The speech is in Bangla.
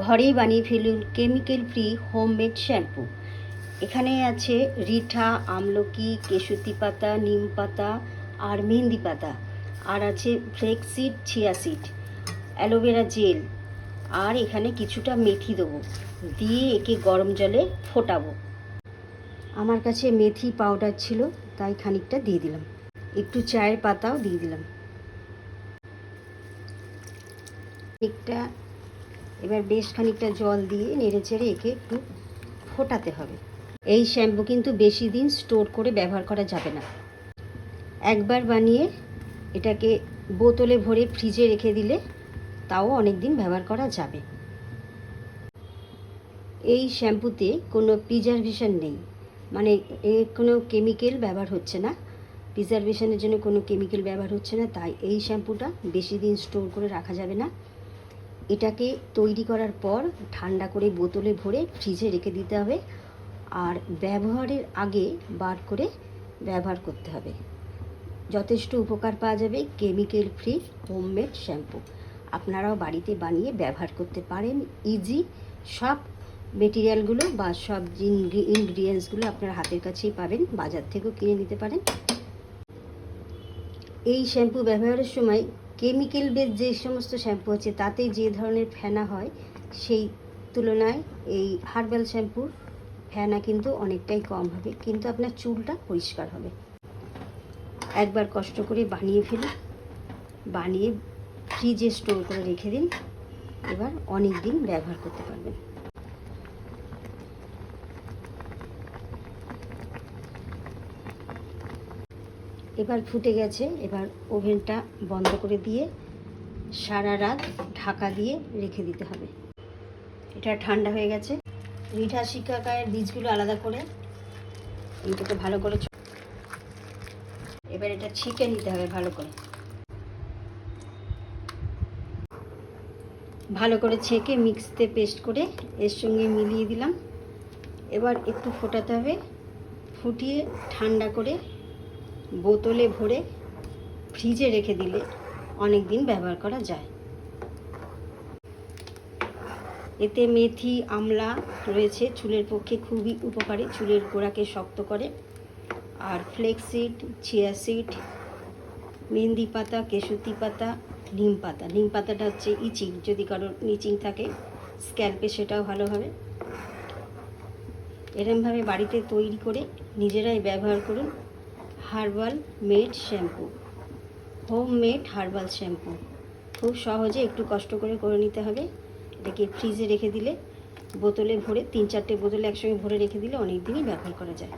ঘরেই বানিয়ে ফেলুন কেমিক্যাল ফ্রি হোমমেড শ্যাম্পু। এখানে আছে রিঠা, আমলকি, কেশুতি পাতা, নিম পাতা আর মেহেন্দি পাতা, আর আছে flaxseed, chia seed, aloe vera gel, আর এখানে কিছুটা মেথি দেবো, দিয়ে একে গরম জলে ফোটাবো। আমার কাছে মেথি পাউডার ছিল, তাই খানিকটা দিয়ে দিলাম। একটু চায়ের পাতাও দিয়ে দিলাম। এবার বেশ খানিকটা জল দিয়ে নেড়েচেড়ে একে একটু ফোটাতে হবে। এই শ্যাম্পু কিন্তু বেশি দিন স্টোর করে ব্যবহার করা যাবে না। একবার বানিয়ে এটাকে বোতলে ভরে ফ্রিজে রেখে দিলে তাও অনেক দিন ব্যবহার করা যাবে। এই শ্যাম্পুতে কোনো প্রিজারভেশন নেই, মানে এর কোনো কেমিক্যাল ব্যবহার হচ্ছে না। প্রিজারভেশনের জন্য কোনো কেমিক্যাল ব্যবহার হচ্ছে না, তাই এই শ্যাম্পুটা বেশি দিন স্টোর করে রাখা যাবে না। এটাকে তৈরি করার পর ঠান্ডা করে বোতলে ভরে ফ্রিজে রেখে দিতে হবে, আর ব্যবহারের আগে বার করে ব্যবহার করতে হবে। যথেষ্ট উপকার পাওয়া যাবে কেমিক্যাল ফ্রি হোমমেড শ্যাম্পু। আপনারাও বাড়িতে বানিয়ে ব্যবহার করতে পারেন ইজি। সব মেটেরিয়ালগুলো বা সব ইনগ্রিডিয়েন্টসগুলো আপনার হাতের কাছেই পাবেন, বাজার থেকেও কিনে নিতে পারেন। এই শ্যাম্পু ব্যবহারের সময় কেমিক্যাল বেস যে সমস্ত শ্যাম্পু আছে তাতে যে ধরনের ফেনা হয়, সেই তুলনায় এই হার্বাল শ্যাম্পুর ফেনা কিন্তু অনেকটাই কম হবে, কিন্তু আপনার চুলটা পরিষ্কার হবে। একবার কষ্ট করে বানিয়ে ফেলুন, বানিয়ে ফ্রিজে স্টোর করে রেখে দিন, এবার অনেক দিন ব্যবহার করতে পারবেন। এবার ফুটে গেছে, এবার ওভেনটা বন্ধ করে দিয়ে সারা রাত ঢাকা দিয়ে রেখে দিতে হবে। এটা ঠান্ডা হয়ে গেছে। রিঠা শিকাকায়ের বীজগুলো আলাদা করে এইটাকে ভালো করে, এবার এটা ছেঁকে নিতে হবে ভালো করে ছেঁকে মিক্সিতে পেস্ট করে এর সঙ্গে মিলিয়ে দিলাম। এবার একটু ফোটাতে হবে, ফুটিয়ে ঠান্ডা করে বোতলে ভরে ফ্রিজে রেখে দিলে অনেক দিন ব্যবহার করা যায়। এতে মেথি, আমলা রয়েছে, চুলের পক্ষে খুবই উপকারী, চুলের গোড়াকে শক্ত করে। আর ফ্লেক্সিড, চিয়া সিড, মেহেন্দি পাতা, কেশুতি পাতা, নিম পাতাটা হচ্ছে ইচিং, যদি কারোর ইচিং থাকে স্ক্যাল্পে সেটাও ভালো হবে। এরমভাবে বাড়িতে তৈরি করে নিজেরাই ব্যবহার করুন herbal made shampoo, home made herbal shampoo. খুব সহজে, একটু কষ্ট করে নিতে হবে। এটাকে ফ্রিজে রেখে দিলে বোতলে ভরে 3-4টে বোতলে একসঙ্গে ভরে রেখে দিলে অনেক দিনই ব্যবহার করা যায়।